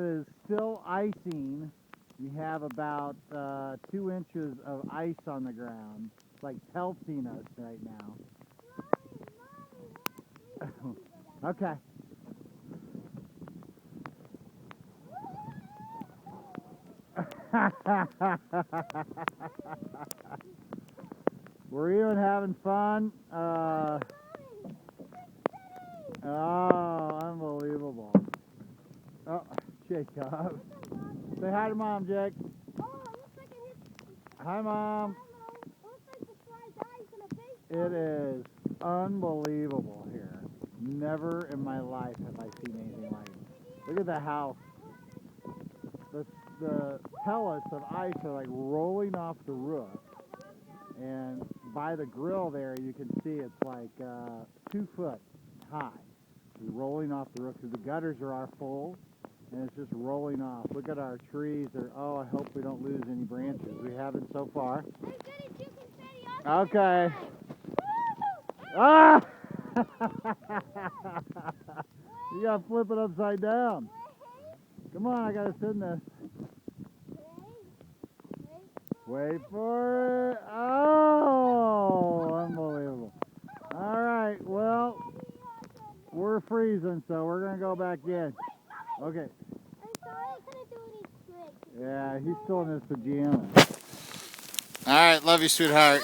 is still icing. We have about 2 inches of ice on the ground. It's like pelting us right now. Okay. We're even having fun. Oh, unbelievable. Oh, Jacob. Say hi to Mom, Jake. Hi, Mom. It is unbelievable here. Never in my life have I seen anything like it. Look at the house. The pellets of ice are like rolling off the roof. And by the grill there, you can see it's like 2 foot high. It's rolling off the roof. The gutters are full, and it's just rolling off. Look at our trees. Oh, I hope we don't lose any branches. We haven't so far. Okay. Ah! You gotta flip it upside down. Come on, I gotta sit in this. Wait for it. Oh, unbelievable. All right, well, we're freezing, so we're going to go back in. Okay. Yeah, he's still in his pajamas. All right, love you, sweetheart.